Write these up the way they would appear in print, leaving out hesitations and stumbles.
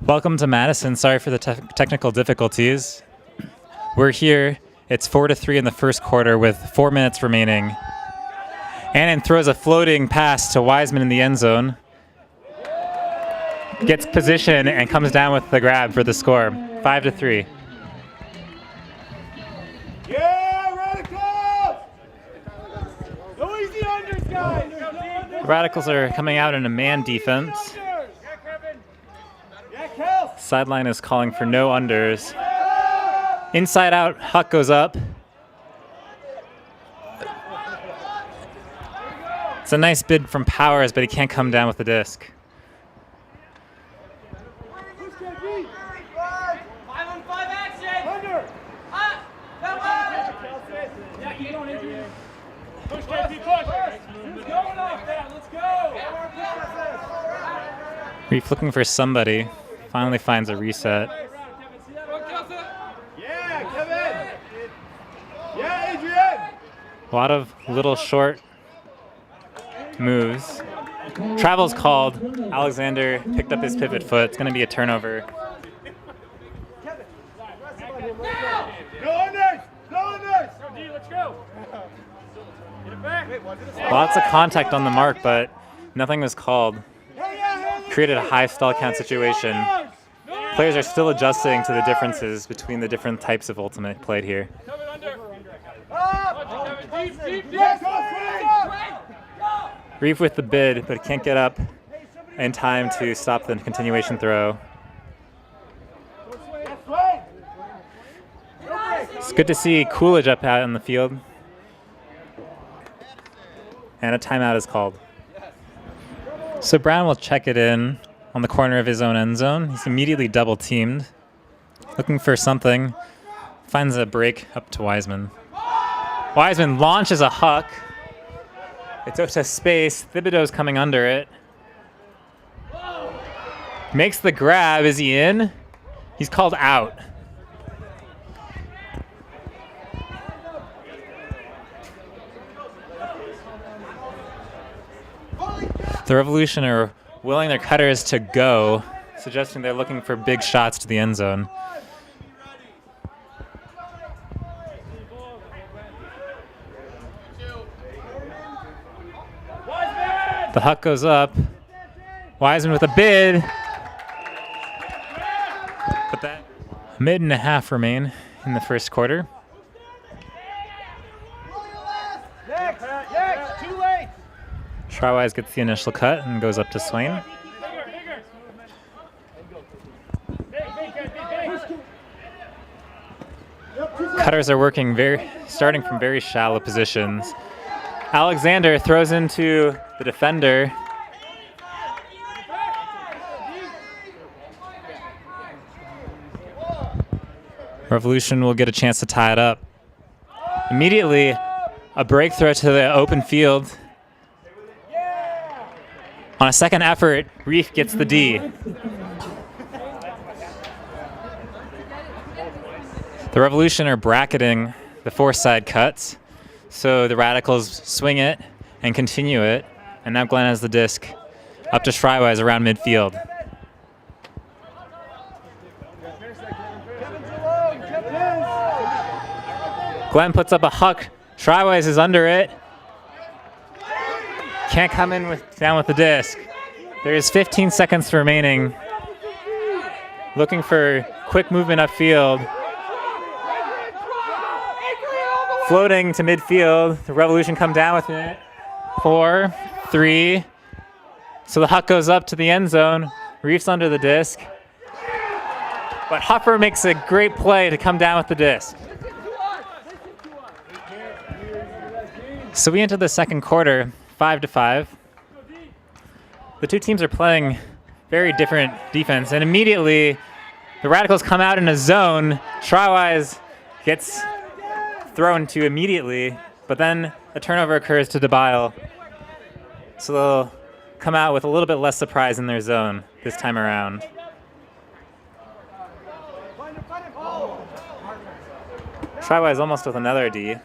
Welcome to Madison. Sorry for the technical difficulties. We're here. It's 4-3 in the first quarter with 4 minutes remaining. Annan throws a floating pass to Wiseman in the end zone. Gets position and comes down with the grab for the score. 5-3. Yeah, Radicals! No easy unders, guys! The Radicals are coming out in a man defense. Sideline is calling for no unders. Inside out, Huck goes up. It's a nice bid from Powers, but he can't come down with the disc. Reef looking for somebody. Finally finds a reset. Yeah, Kevin! Yeah, Adrian! A lot of little short moves. Travel's called. Alexander picked up his pivot foot. It's going to be a turnover. No unders! No unders! Go D, let's go! Get it back! Lots of contact on the mark, but nothing was called. Created a high stall count situation. Players are still adjusting to the differences between the different types of ultimate played here. Reef with the bid, but can't get up in time to stop the continuation throw. It's good to see Coolidge up out in the field. And a timeout is called. So Brown will check it in on the corner of his own end zone. He's immediately double teamed. Looking for something. Finds a break up to Wiseman. Wiseman launches a Huck. It's out to space. Thibodeau's coming under it. Makes the grab. Is he in? He's called out. The Revolution are willing their cutters to go, suggesting they're looking for big shots to the end zone. The Huck goes up. Wiseman with a bid. But that a minute and a half remain in the first quarter. Weiss gets the initial cut and goes up to Swain. Cutters are working starting from very shallow positions. Alexander throws into the defender. Revolution will get a chance to tie it up. Immediately, a break throw to the open field. On a second effort, Reef gets the D. The Revolution are bracketing the four side cuts, so the Radicals swing it and continue it, and now Glenn has the disc up to Weiss around midfield. Glenn puts up a Huck. Weiss is under it. Can't come in down with the disc. There's 15 seconds remaining. Looking for quick movement upfield. Floating to midfield. The Revolution come down with it. 4, 3. So the Huck goes up to the end zone. Reef's under the disc. But Huffer makes a great play to come down with the disc. So we enter the second quarter. 5-5. The two teams are playing very different defense, and immediately the Radicals come out in a zone. Weiss gets thrown to immediately, but then a turnover occurs to DeBile. So they'll come out with a little bit less surprise in their zone this time around. Weiss almost with another D.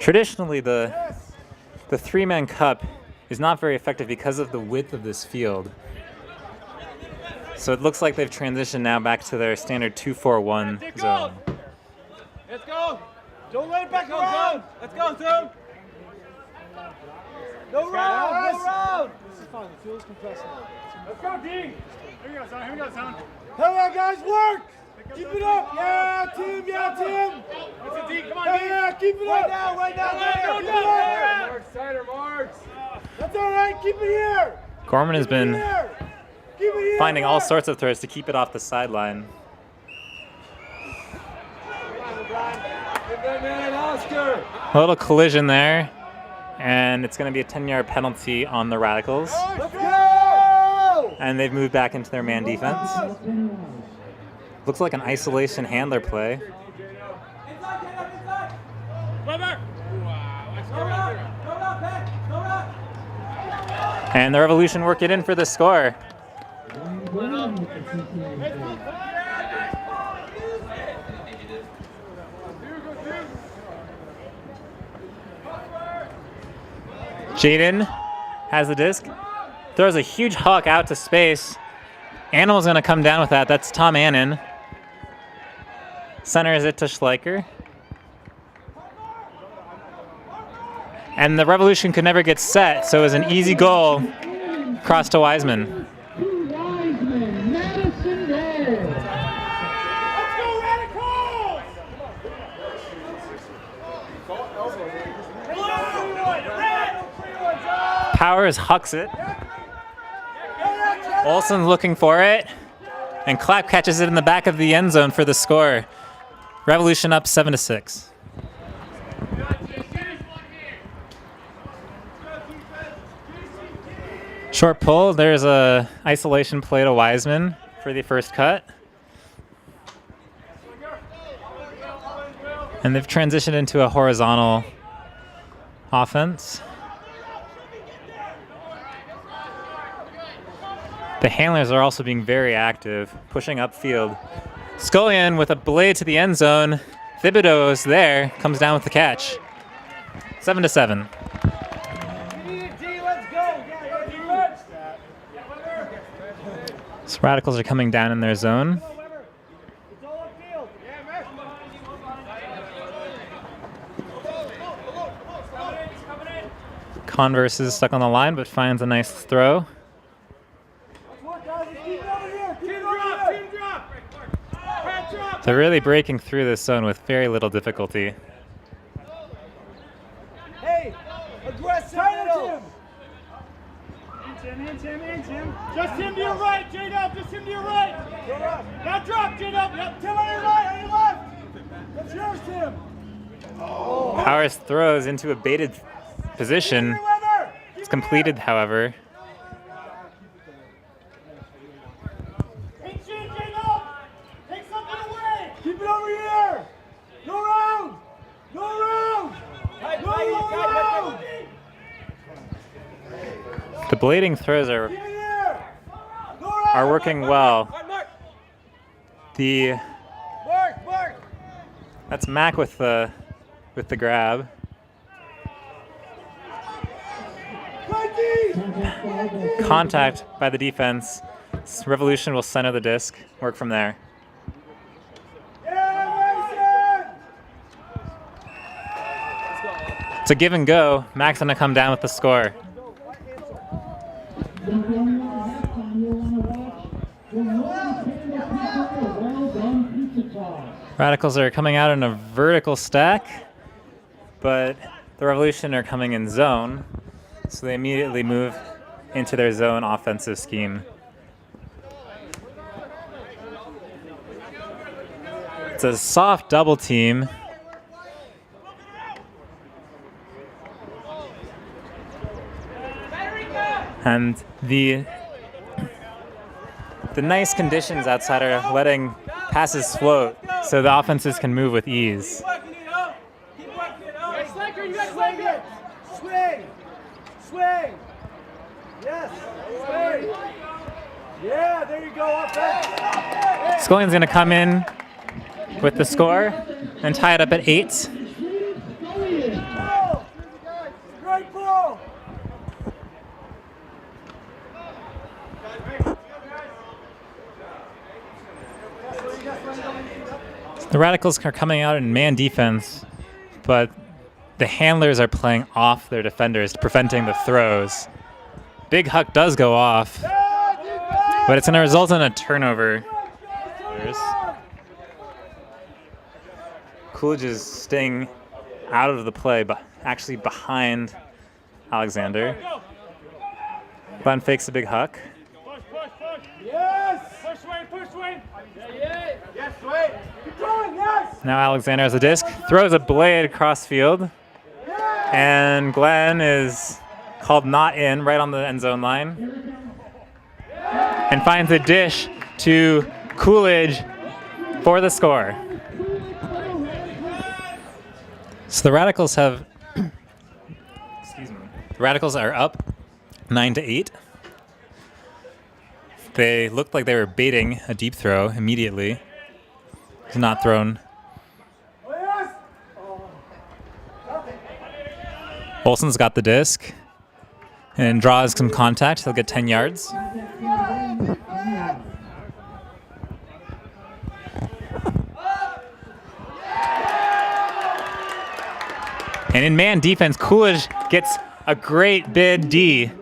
Traditionally, the three-man cup is not very effective because of the width of this field. So it looks like they've transitioned now back to their standard 2-4-1 zone. Let's go. Don't let it back around. Let's go, Zoom. No round. No round. This is fine. The field's compressing. Let's go, D. Here we go, son. Here we go, son. Hell yeah, guys, work. Keep it up. Yeah, team. Yeah, team. That's a D. Come on, D. Yeah, keep it up. Right now. Marks, tighter, Marks. That's all right. Keep it here. Gorman has been finding all sorts of throws to keep it off the sideline. A little collision there, and it's going to be a 10-yard penalty on the Radicals. Let's go! And they've moved back into their man defense. Looks like an isolation handler play. And the Revolution work it in for the score. Jaden has the disc, throws a huge huck out to space. Animal's going to come down with that. That's Tom Annan. Centers it to Schleicher. And the Revolution could never get set, so it was an easy goal across to Wiseman. Madison there. Let's go, Radicals! Powers hucks it. Olsen's looking for it. And Clapp catches it in the back of the end zone for the score. Revolution up 7-6. Short pull. There's a isolation play to Wiseman for the first cut. And they've transitioned into a horizontal offense. The handlers are also being very active, pushing upfield. Scullion with a blade to the end zone. Thibodeau is there, comes down with the catch. 7-7. So Radicals are coming down in their zone. Converse is stuck on the line, but finds a nice throw. They're really breaking through this zone with very little difficulty. Hey, aggressive middle. In, Tim. Just him to your right, J-Dub. Just him to your right. Now drop, J-Dub. Yep, Tim on your right, on your left. That's yours, Tim. Powers throws into a baited position. It's completed, however. Keep it over here! Go round! Go round! Go round! The blading throws are working well. That's Mac with the grab. Contact by the defense. Revolution will center the disc. Work from there. It's a give and go. Mac's gonna come down with the score. Radicals are coming out in a vertical stack, but the Revolution are coming in zone, so they immediately move into their zone offensive scheme. It's a soft double team. And the nice conditions outside are letting passes float so the offenses can move with ease. Swing. Yes. Swing. Yeah, there you go. Scullion's going to come in with the score and tie it up at 8. The Radicals are coming out in man defense, but the handlers are playing off their defenders, preventing the throws. Big Huck does go off, but it's going to result in a turnover. Coolidge is staying out of the play, but actually behind Alexander. Glenn fakes a Big Huck. Push, push, push. Yes! Push, Swain, push, Swain. Yeah. Yes, Swain. Keep going, yes! Now Alexander has a disc, throws a blade across field, and Glenn is called not in right on the end zone line, and finds a dish to Coolidge for the score. So the Radicals have, excuse me, the Radicals are up 9-8. They looked like they were baiting a deep throw immediately. It's not thrown. Olsen's got the disc and draws some contact. He'll get 10 yards. And in man defense, Coolidge gets a great bid D.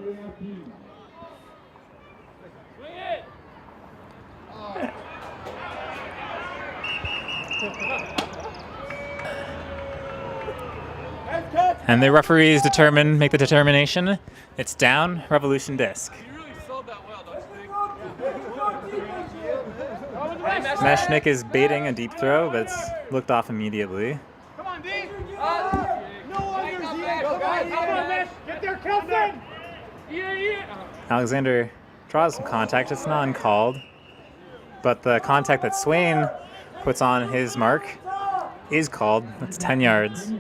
And the referees make the determination. It's down, Revolution disc. You really sold that well, don't you think? Meshnik is baiting a deep throw, but it's looked off immediately. Come on, D. No unders yet. Come on, Mesh. Get there, Kelson. Yeah. Alexander draws some contact. It's not uncalled, but the contact that Swain puts on his mark is called. That's 10 yards.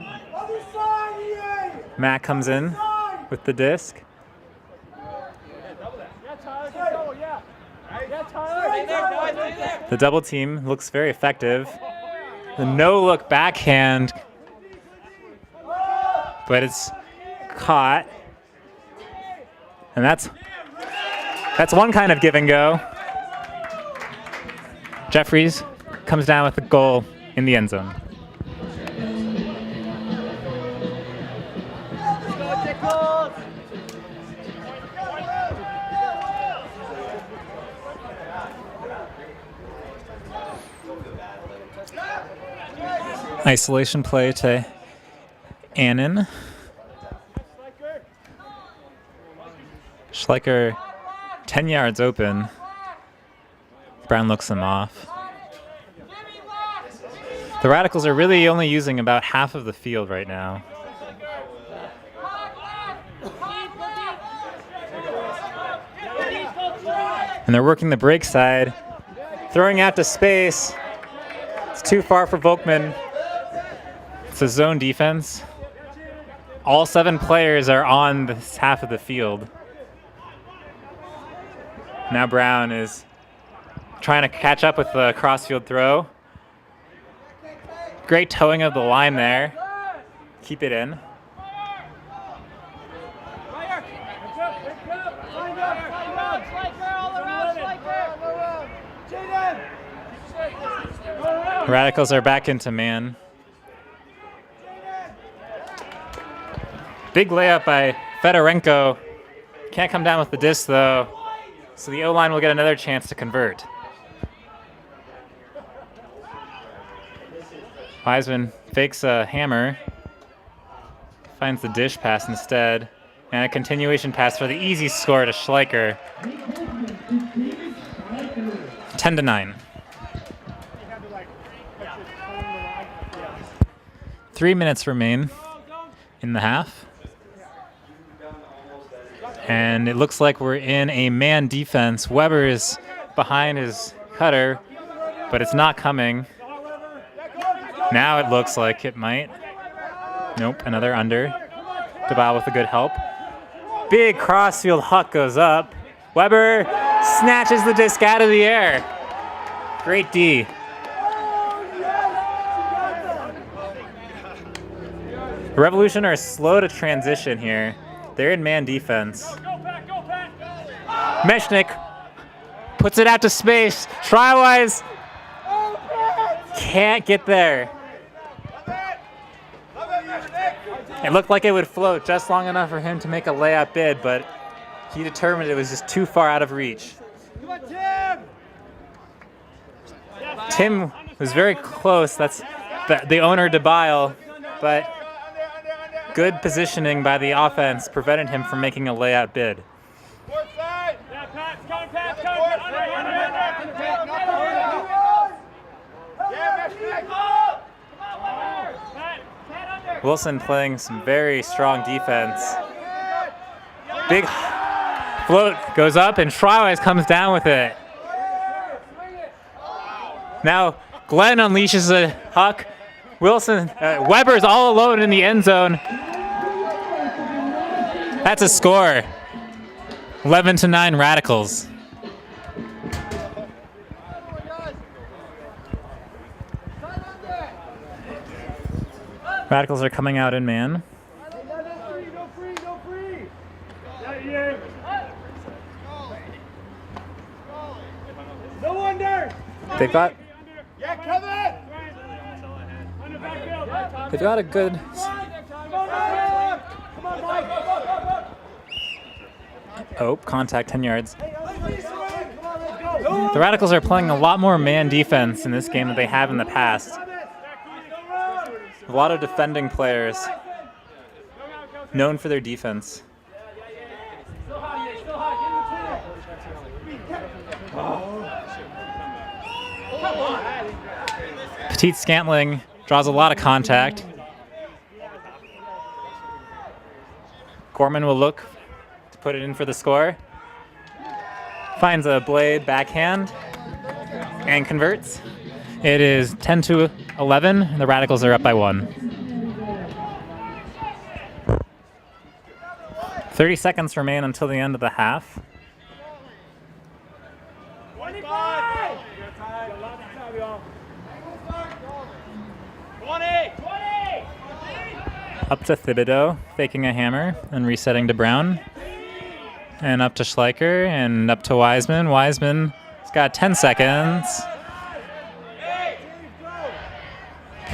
Matt comes in with the disc. The double team looks very effective. The no-look backhand, but it's caught. And that's one kind of give and go. Jeffries comes down with the goal in the end zone. Isolation play to Annan. Schleicher 10 yards open. Brown looks him off. The Radicals are really only using about half of the field right now. And they're working the break side. Throwing out to space. It's too far for Volkman. It's a zone defense. All 7 players are on this half of the field. Now Brown is trying to catch up with the crossfield throw. Great towing of the line there. Keep it in. Radicals are back into man. Big layup by Fedorenko. Can't come down with the disc though. So the O-line will get another chance to convert. Wiseman fakes a hammer. Finds the dish pass instead. And a continuation pass for the easy score to Schleicher. 10-9. 3 minutes remain in the half. And it looks like we're in a man defense. Weber is behind his cutter, but it's not coming. Now it looks like it might. Nope, another under. DeBal with a good help. Big crossfield huck goes up. Weber snatches the disc out of the air. Great D. The Revolution are slow to transition here. They're in man defense. Meshnik puts it out to space. Try-wise. Can't get there. It looked like it would float just long enough for him to make a layup bid, but he determined it was just too far out of reach. Come on, Tim! Tim was very close. That's the owner, DeBile, but good positioning by the offense prevented him from making a layup bid. Wilson playing some very strong defense. Big float goes up and Weiss comes down with it. Now Glenn unleashes a huck. Wilson, Weber's all alone in the end zone. That's a score. 11-9 Radicals. Radicals are coming out in man. No wonder. They've got a good. Oh, contact 10 yards. The Radicals are playing a lot more man defense in this game than they have in the past. A lot of defending players known for their defense. Petite Scantling draws a lot of contact. Gorman will look to put it in for the score. Finds a blade backhand and converts. It is 10-11. The Radicals are up by 1. 30 seconds remain until the end of the half. 25. Up to Thibodeau, faking a hammer and resetting to Brown. And up to Schleicher and up to Wiseman. Wiseman's got 10 seconds.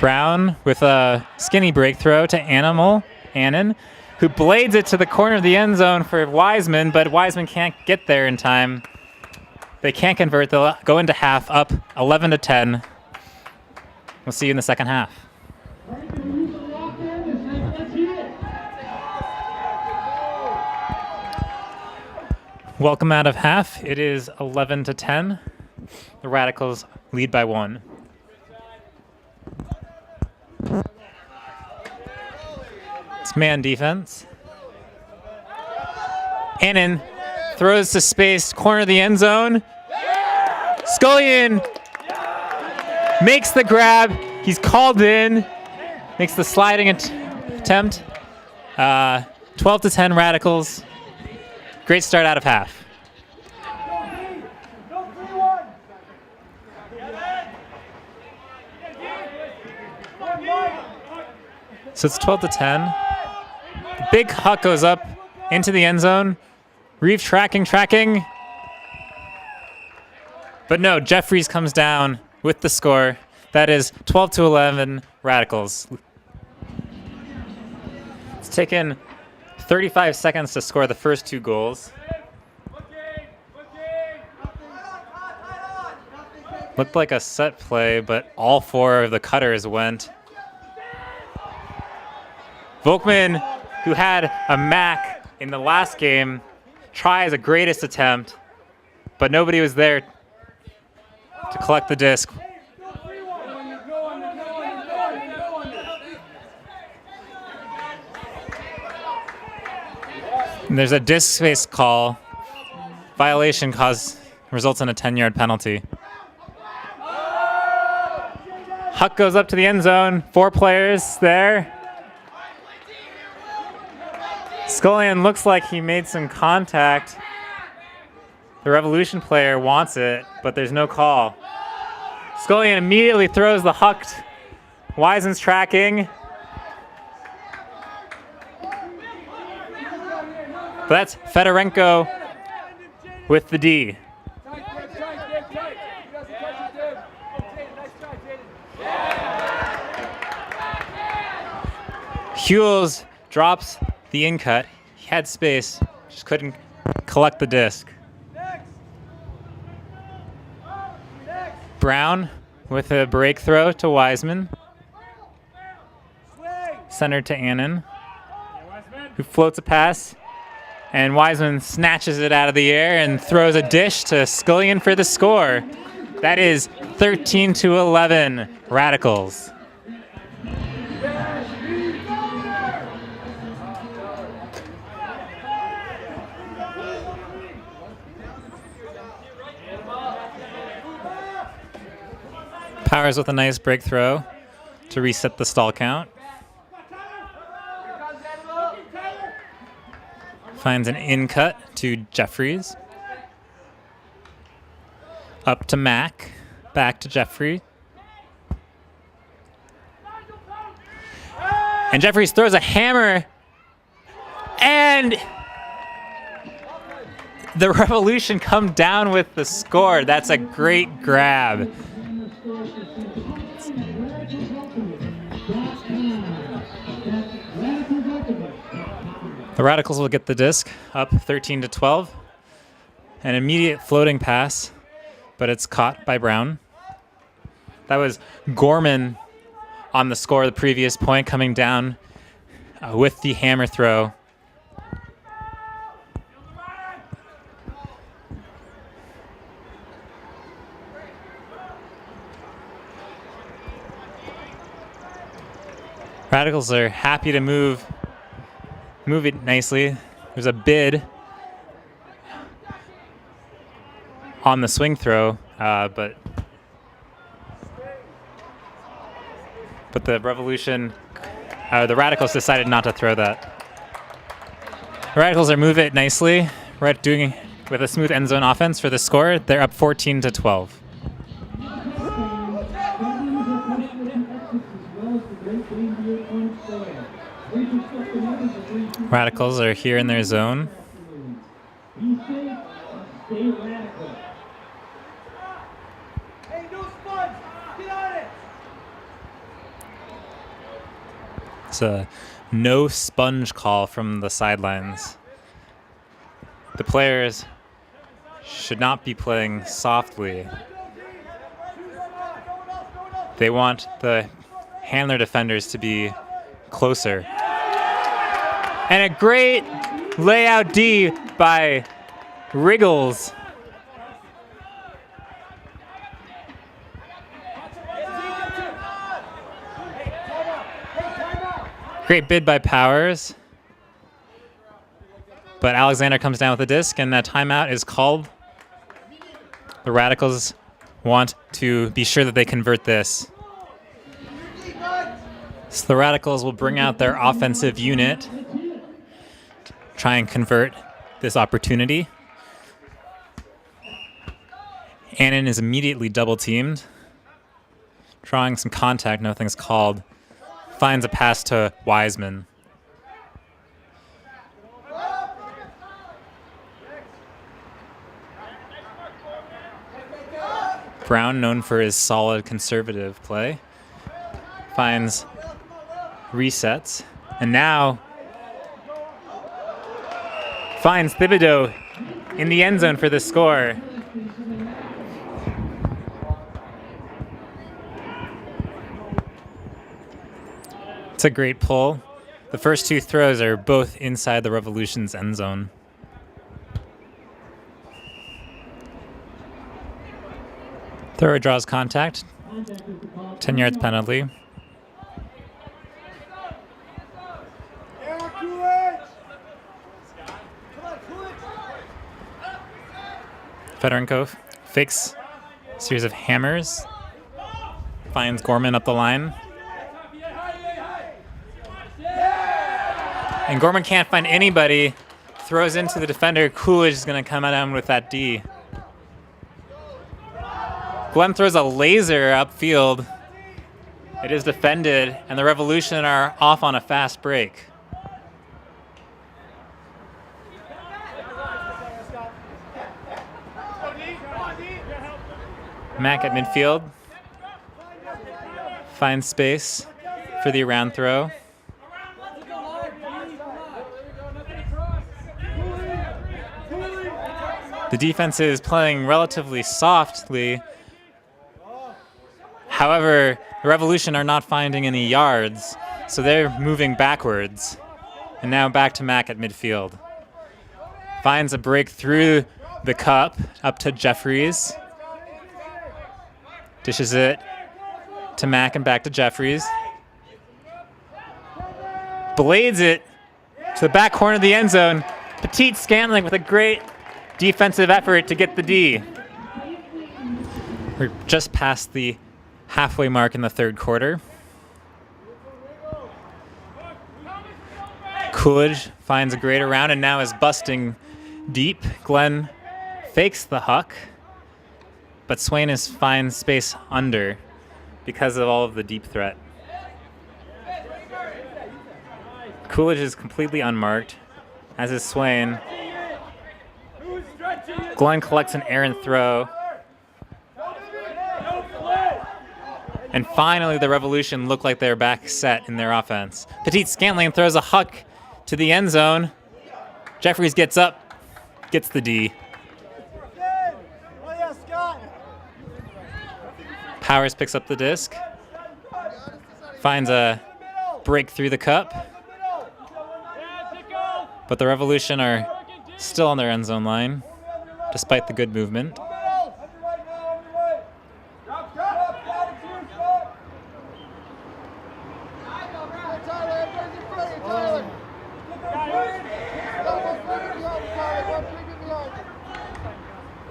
Brown with a skinny break throw to Annan, who blades it to the corner of the end zone for Wiseman, but Wiseman can't get there in time. They can't convert. They'll go into half up 11-10. We'll see you in the second half. Welcome out of half. It is 11-10. The Radicals lead by 1. It's man defense. Annan throws to space, corner of the end zone. Scullion makes the grab. He's called in. Makes the sliding attempt. 12-10 Radicals. Great start out of half. So it's 12-10. The big huck goes up into the end zone. Reeve tracking. But no, Jeffries comes down with the score. That is 12-11 Radicals. It's taken 35 seconds to score the first 2 goals. Looked like a set play, but all 4 of the cutters went. Volkman, who had a Mac in the last game, tries a greatest attempt, but nobody was there to collect the disc. And there's a disc space call. Violation results in a 10-yard penalty. Huck goes up to the end zone. 4 players there. Scullion looks like he made some contact. The Revolution player wants it, but there's no call. Scullion immediately throws the huck. Wiseman's tracking. But that's Fedorenko with the D. Huels drops the in cut. He had space, just couldn't collect the disc. Brown with a break throw to Wiseman. Center to Annan, who floats a pass. And Wiseman snatches it out of the air and throws a dish to Scullion for the score. That is 13-11 Radicals. Powers with a nice break throw to reset the stall count. Finds an in cut to Jeffries. Up to Mack. Back to Jeffrey. And Jeffries throws a hammer. And the Revolution come down with the score. That's a great grab. The Radicals will get the disc up 13-12. An immediate floating pass, but it's caught by Brown. That was Gorman on the score of the previous point, coming down with the hammer throw. Radicals are happy to move it nicely. There's a bid on the swing throw, but the Revolution, the Radicals decided not to throw that. The Radicals are move it nicely. Right, doing with a smooth end zone offense for the score. They're up 14-12. Radicals are here in their zone. It's a no sponge call from the sidelines. The players should not be playing softly. They want the handler defenders to be closer. And a great layout D by Wriggles. Great bid by Powers. But Alexander comes down with a disc, and that timeout is called. The Radicals want to be sure that they convert this. So the Radicals will bring out their offensive unit, try and convert this opportunity. Annan is immediately double teamed. Drawing some contact, nothing's called. Finds a pass to Wiseman. Brown, known for his solid conservative play, finds resets, and now finds Thibodeau in the end zone for the score. It's a great pull. The first two throws are both inside the Revolution's end zone. Thrower draws contact. 10 yards penalty. Fedorenko fakes a series of hammers. Finds Gorman up the line. And Gorman can't find anybody. Throws into the defender. Coolidge is going to come down with that D. Glenn throws a laser upfield. It is defended, and the Revolution are off on a fast break. Mack at midfield. Finds space for the around throw. The defense is playing relatively softly. However, the Revolution are not finding any yards, so they're moving backwards. And now back to Mac at midfield. Finds a break through the cup up to Jeffries. Dishes it to Mac and back to Jeffries. Blades it to the back corner of the end zone. Petit Scantling with a great defensive effort to get the D. We're just past the halfway mark in the third quarter. Coolidge finds a great around and now is busting deep. Glenn fakes the huck, but Swain finds space under because of all of the deep threat. Coolidge is completely unmarked, as is Swain. Glenn collects an errant throw. And finally, the Revolution look like they're back set in their offense. Petit Scantling throws a huck to the end zone. Jeffries gets up, gets the D. Powers picks up the disc, finds a break through the cup. But the Revolution are still on their end zone line, despite the good movement.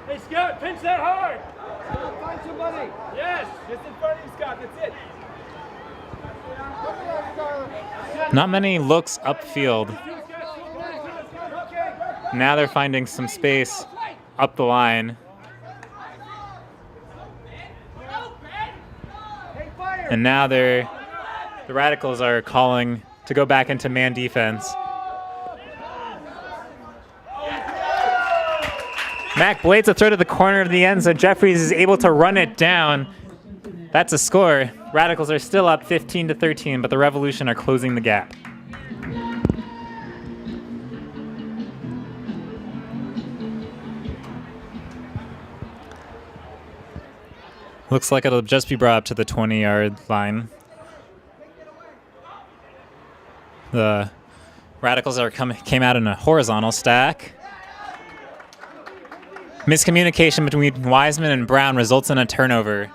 Hey, Scott, pinch that hard. Find somebody. Yes. Just in front of you, Scott. That's it. Not many looks upfield. Now they're finding some space up the line. And now the Radicals are calling to go back into man defense. Mac blades a throw to the corner of the end zone. Jeffries is able to run it down. That's a score. Radicals are still up 15-13, but the Revolution are closing the gap. Looks like it'll just be brought up to the 20-yard line. The Radicals came out in a horizontal stack. Miscommunication between Wiseman and Brown results in a turnover.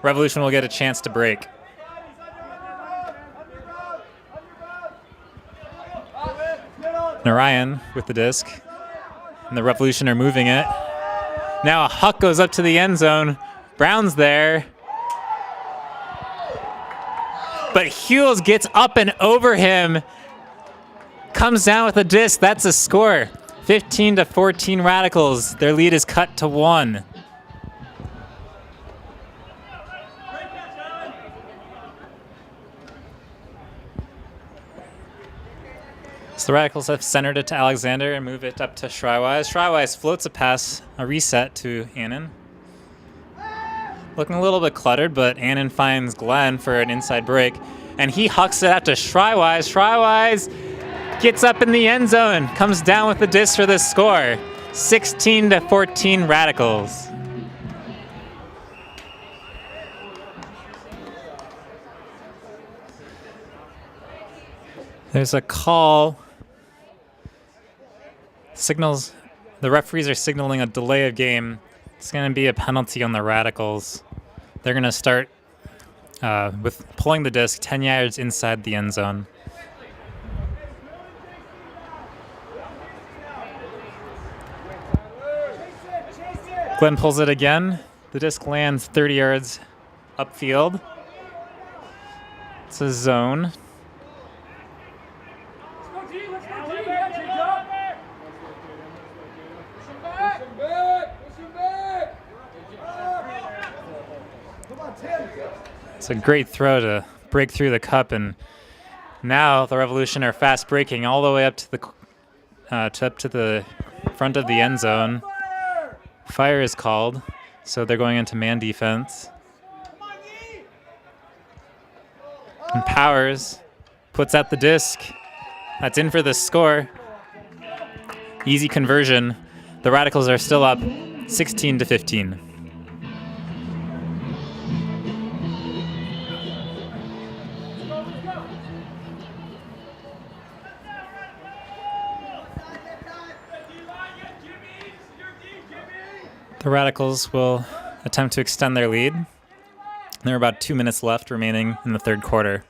Revolution will get a chance to break. Narayan with the disc. And the Revolution are moving it. Now a huck goes up to the end zone. Brown's there. But Hughes gets up and over him. Comes down with a disc. That's a score. 15-14 Radicals. Their lead is cut to 1. So the Radicals have centered it to Alexander and move it up to Schreiweiss. Schreiweiss floats a pass, a reset to Annan. Looking a little bit cluttered, but Annan finds Glenn for an inside break, and he hucks it out to Schreiweiss. Schreiweiss gets up in the end zone, comes down with the disc for the score. 16-14 Radicals. There's a call. Signals, the referees are signaling a delay of game. It's going to be a penalty on the Radicals. They're going to start with pulling the disc 10 yards inside the end zone. Glenn pulls it again. The disc lands 30 yards upfield. It's a zone. It's a great throw to break through the cup, and now the Revolution are fast breaking all the way up to the front of the end zone. Fire is called, so they're going into man defense. And Powers puts out the disc. That's in for the score. Easy conversion. The Radicals are still up 16-15. The Radicals will attempt to extend their lead. There are about 2 minutes left remaining in the third quarter.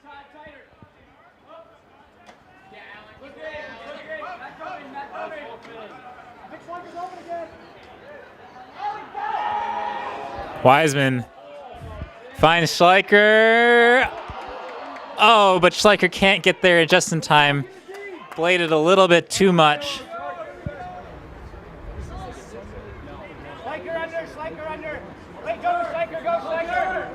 Wiseman finds Schleicher. Oh, but Schleicher can't get there just in time. Bladed a little bit too much. Schleicher under. Wait, go, Schleicher, go, Schleicher.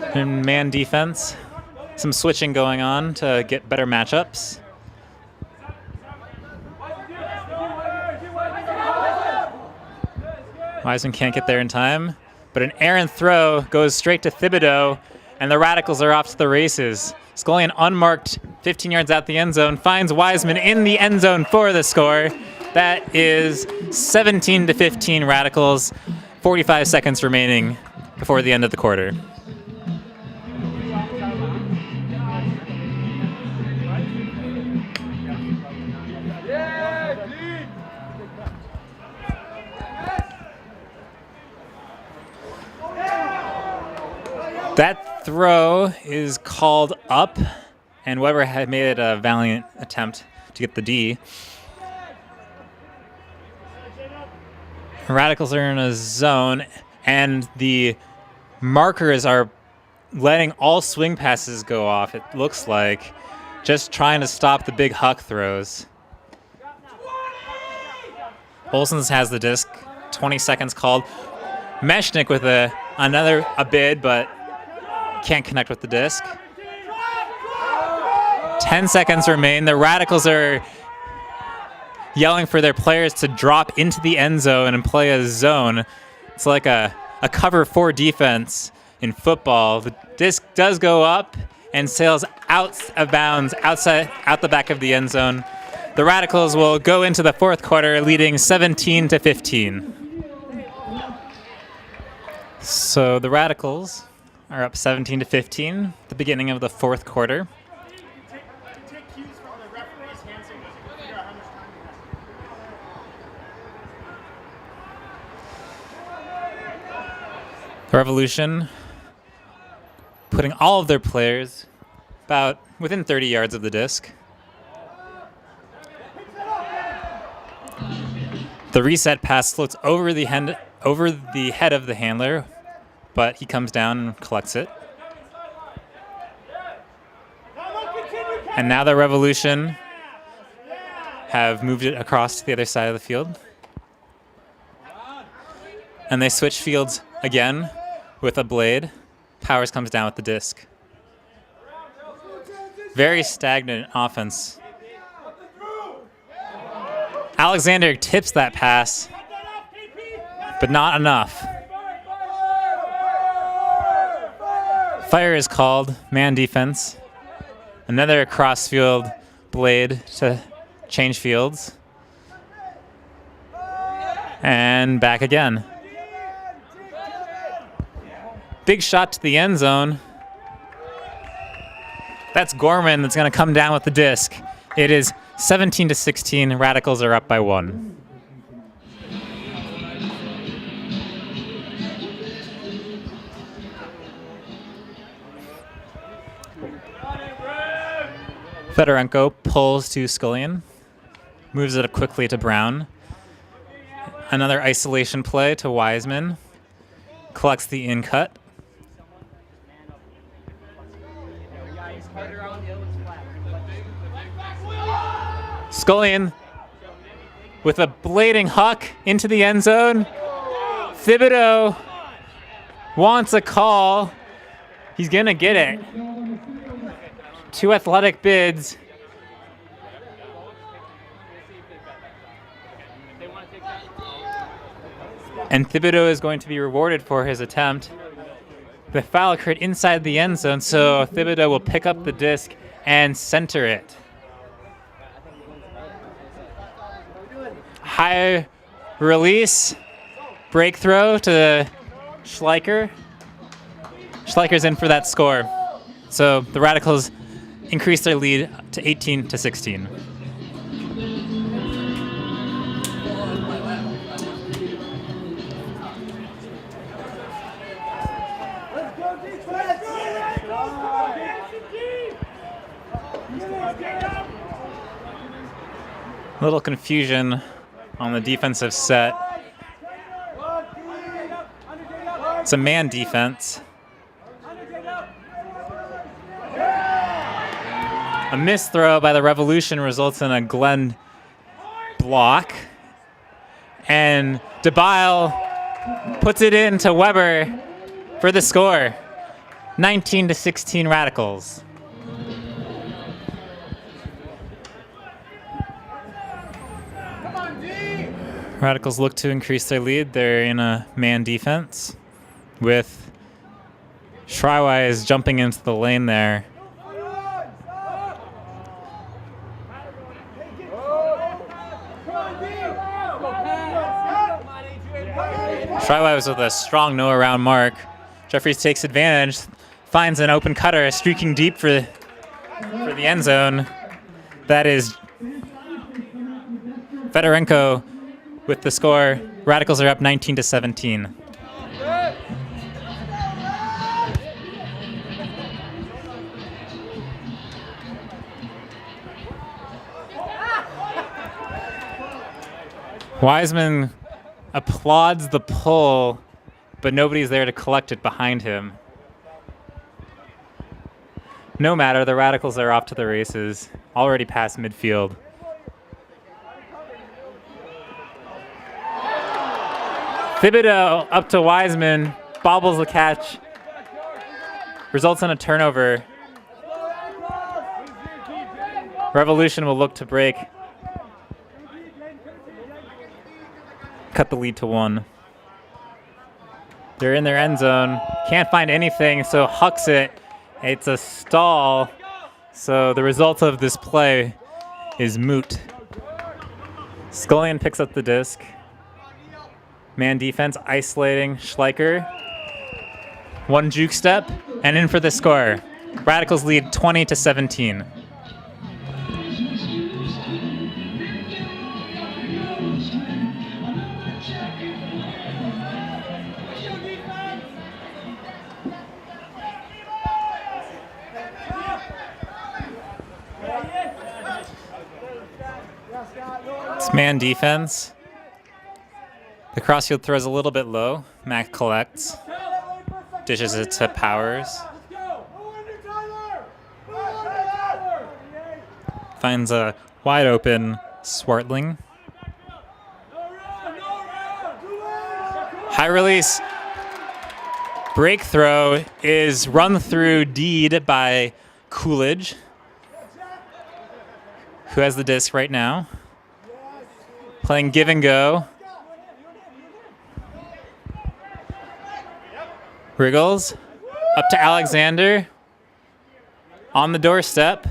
Under. In man defense, some switching going on to get better matchups. Wiseman can't get there in time, but an errant throw goes straight to Thibodeau, and the Radicals are off to the races. Scullion, unmarked 15 yards out the end zone, finds Wiseman in the end zone for the score. That is 17-15 Radicals, 45 seconds remaining before the end of the quarter. That throw is called up, and Weber had made a valiant attempt to get the D. Radicals are in a zone, and the markers are letting all swing passes go off, it looks like, just trying to stop the big huck throws. Olson's has the disc, 20 seconds called. Meshnik with another bid, but can't connect with the disc. 10 seconds remain. The Radicals are yelling for their players to drop into the end zone and play a zone. It's like a cover 4 defense in football. The disc does go up and sails out of bounds out the back of the end zone. The Radicals will go into the fourth quarter leading 17-15. So the Radicals are up 17-15 at the beginning of the fourth quarter. Take cues from the referee's hand signals to figure out how much time you have. The Revolution putting all of their players about within 30 yards of the disc. The reset pass floats over the head of the handler, but he comes down and collects it. And now the Revolution have moved it across to the other side of the field. And they switch fields again with a blade. Powers comes down with the disc. Very stagnant offense. Alexander tips that pass, but not enough. Fire is called, man defense. Another cross-field blade to change fields. And back again. Big shot to the end zone. That's Gorman that's going to come down with the disc. It is 17-16. Radicals are up by 1. Fedorenko pulls to Scullion, moves it quickly to Brown. Another isolation play to Wiseman, collects the in cut. Scullion with a blading huck into the end zone. Thibodeau wants a call. He's going to get it. 2 athletic bids. And Thibodeau is going to be rewarded for his attempt. The foul occurred inside the end zone, so Thibodeau will pick up the disc and center it. High release, break throw to Schleicher. Schleicher's in for that score. So the Radicals increase their lead to 18-16. A little confusion on the defensive set. It's a man defense. A missed throw by the Revolution results in a Glenn block. And DeBile puts it into Weber for the score. 19-16 Radicals. Radicals look to increase their lead. They're in a man defense with Weiss jumping into the lane there. Weiss with a strong no around mark. Jeffries takes advantage, finds an open cutter, streaking deep for the end zone. That is Fedorenko with the score. Radicals are up 19-17. Wiseman applauds the pull, but nobody's there to collect it behind him. No matter, the Radicals are off to the races, already past midfield. Thibodeau up to Wiseman, bobbles the catch, results in a turnover. Revolution will look to break. Cut the lead to 1. They're in their end zone. Can't find anything, so hucks it. It's a stall. So the result of this play is moot. Scullion picks up the disc. Man defense isolating Schleicher. One juke step and in for the score. Radicals lead 20-17. It's man defense. The crossfield throws a little bit low. Mac collects. Dishes it to Powers. Finds a wide open Swartling. High release. Break throw is run through deed by Coolidge, who has the disc right now. Playing give and go. Wriggles up to Alexander. On the doorstep.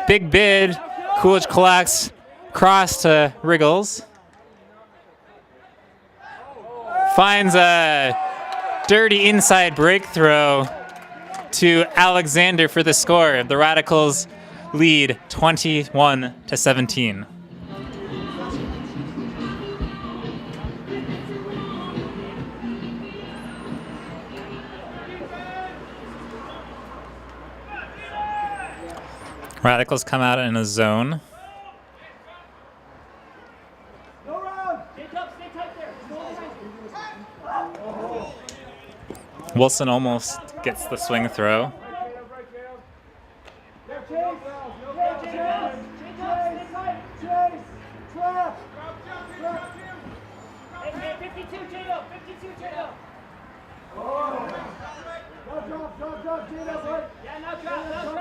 Big bid. Coolidge collects. Cross to Wriggles. Finds a dirty inside break throw to Alexander for the score. The Radicals lead 21-17. Radicals come out in a zone. Wilson almost gets the swing throw.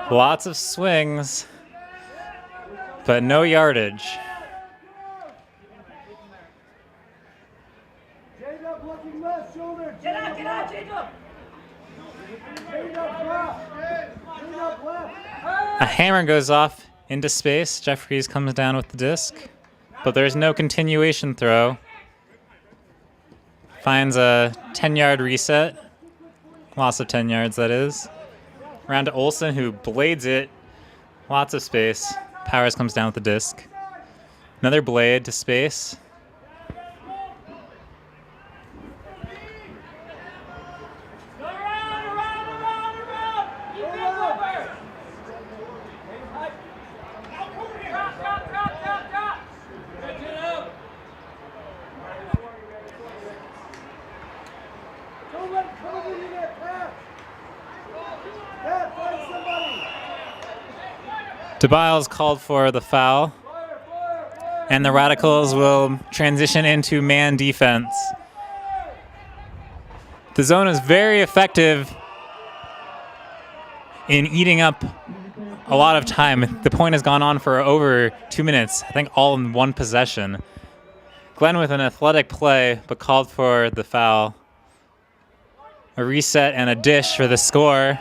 Lots of swings, but no yardage. A hammer goes off into space. Jeffries comes down with the disc. but there's no continuation throw. Finds a 10-yard reset. Loss of 10 yards, that is. Around to Olsen, who blades it. Lots of space. Powers comes down with the disc. Another blade to space. DeBiles called for the foul, and the Radicals will transition into man defense. The zone is very effective in eating up a lot of time. The point has gone on for over 2 minutes, I think all in one possession. Glenn with an athletic play, but called for the foul. A reset and a dish for the score.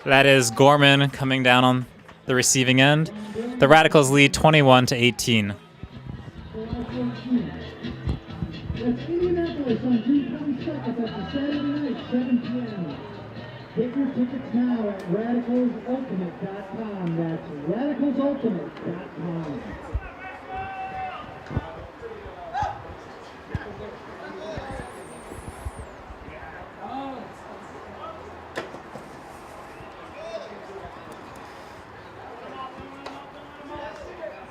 That is Gorman coming down on the receiving end. The Radicals lead 21-18. Indianapolis on June 22nd after Saturday night, 7 p.m. Get your tickets now at radicalsultimate.com. That's radicalsultimate.com.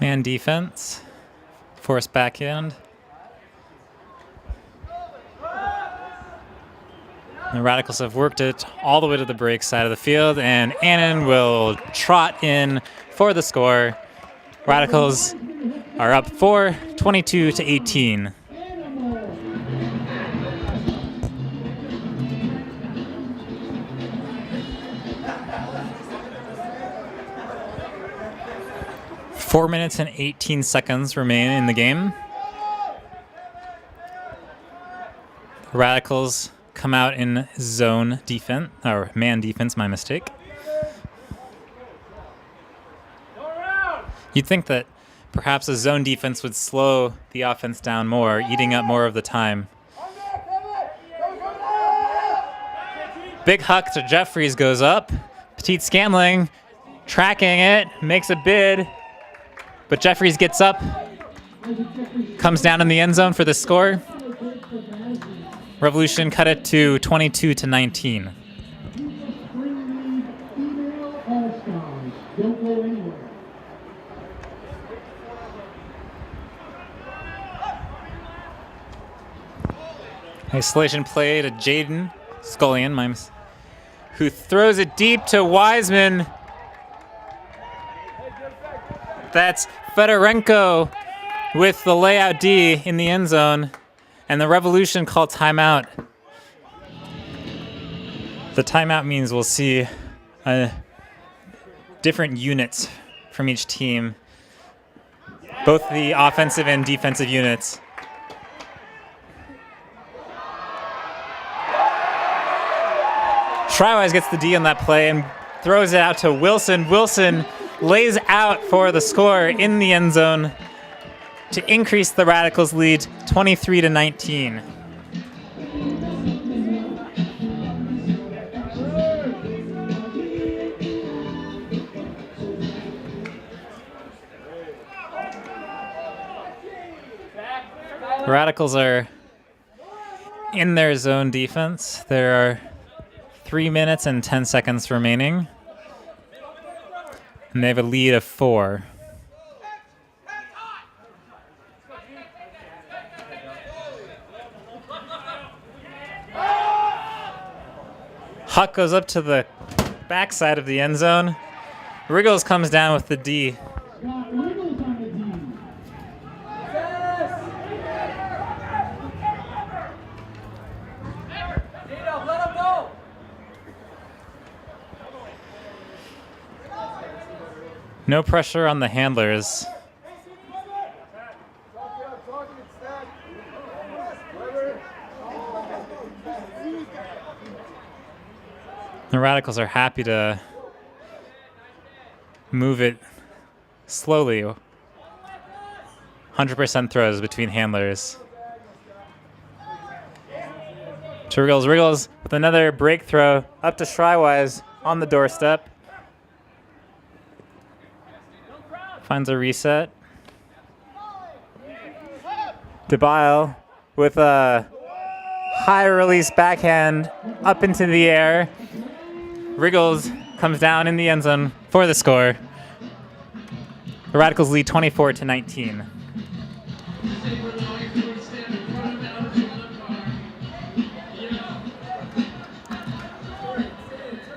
Man defense, force backhand. The Radicals have worked it all the way to the break side of the field, and Annan will trot in for the score. Radicals are up 22-18. Four minutes and 18 seconds remain in the game. The Radicals come out in zone defense, or man defense, my mistake. You'd think that perhaps a zone defense would slow the offense down more, eating up more of the time. Big huck to Jeffries goes up. Petit Scanling tracking it, makes a bid. But Jeffries gets up, comes down in the end zone for the score. Revolution cut it to 22-19. Isolation play to Jaden Scullion, who throws it deep to Wiseman. That's Fedorenko with the layout D in the end zone, and the Revolution call timeout. The timeout means we'll see different units from each team, both the offensive and defensive units. Schreiweiss gets the D on that play and throws it out to Wilson. Wilson lays out for the score in the end zone to increase the Radicals' lead 23-19. Radicals are in their zone defense. There are 3 minutes and 10 seconds remaining. And they have a lead of 4. Huck goes up to the backside of the end zone. Riggles comes down with the D. No pressure on the handlers. The Radicals are happy to move it slowly 100% throws between handlers. To Wriggles. Wriggles with another break throw up to Weiss on the doorstep. Finds a reset. DeBile with a high release backhand up into the air. Wriggles comes down in the end zone for the score. The Radicals lead 24-19.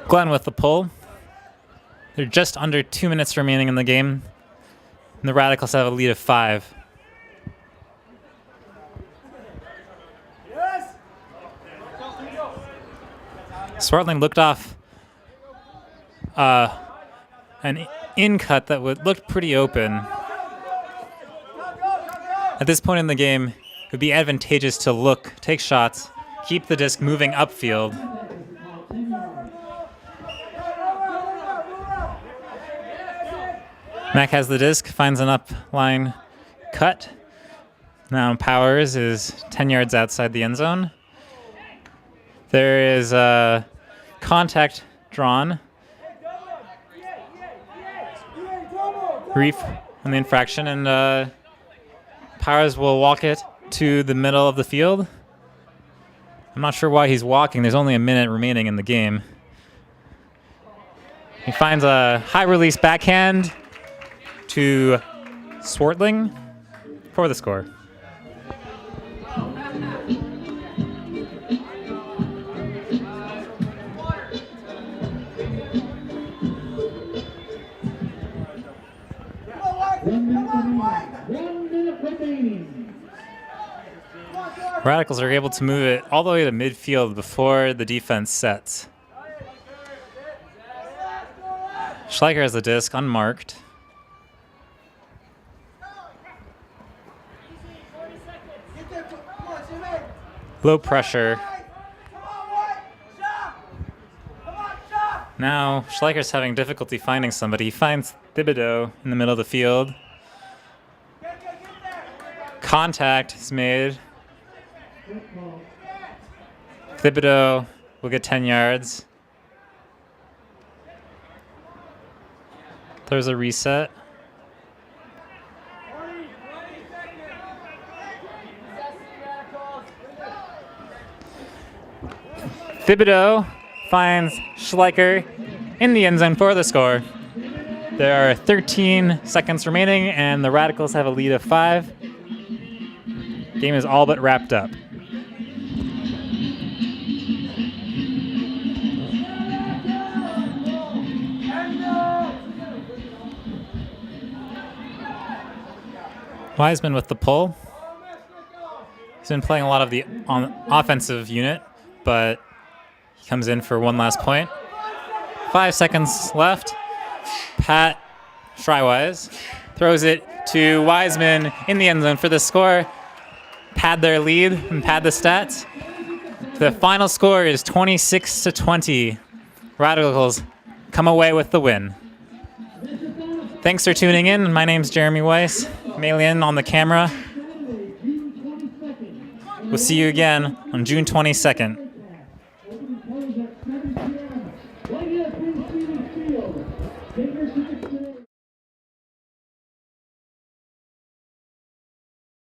Glenn with the pull. They're just under 2 minutes remaining in the game. And the Radicals have a lead of 5. Swartling looked off an in cut that looked pretty open. At this point in the game, it would be advantageous to take shots, keep the disc moving upfield. Mac has the disc, finds an up-line cut. Now Powers is 10 yards outside the end zone. There is a contact drawn. Brief on the infraction, and Powers will walk it to the middle of the field. I'm not sure why he's walking. There's only a minute remaining in the game. He finds a high release backhand to Swartling for the score. Radicals are able to move it all the way to midfield before the defense sets. Schleicher has the disc unmarked. Low pressure. Now Schleicher's having difficulty finding somebody. He finds Thibodeau in the middle of the field. Contact is made. Thibodeau will get 10 yards. There's a reset. Thibodeau finds Schleicher in the end zone for the score. There are 13 seconds remaining, and the Radicals have a lead of 5. Game is all but wrapped up. Wiseman with the pull. He's been playing a lot of the offensive unit, but he comes in for one last point. 5 seconds left. Pat Schreiweiss throws it to Wiseman in the end zone for the score. Pad their lead and pad the stats. The final score is 26-20. Radicals come away with the win. Thanks for tuning in. My name's Jeremy Weiss. Mei-Lien on the camera. We'll see you again on June 22nd. Right here at Breese Field. Take your tickets today.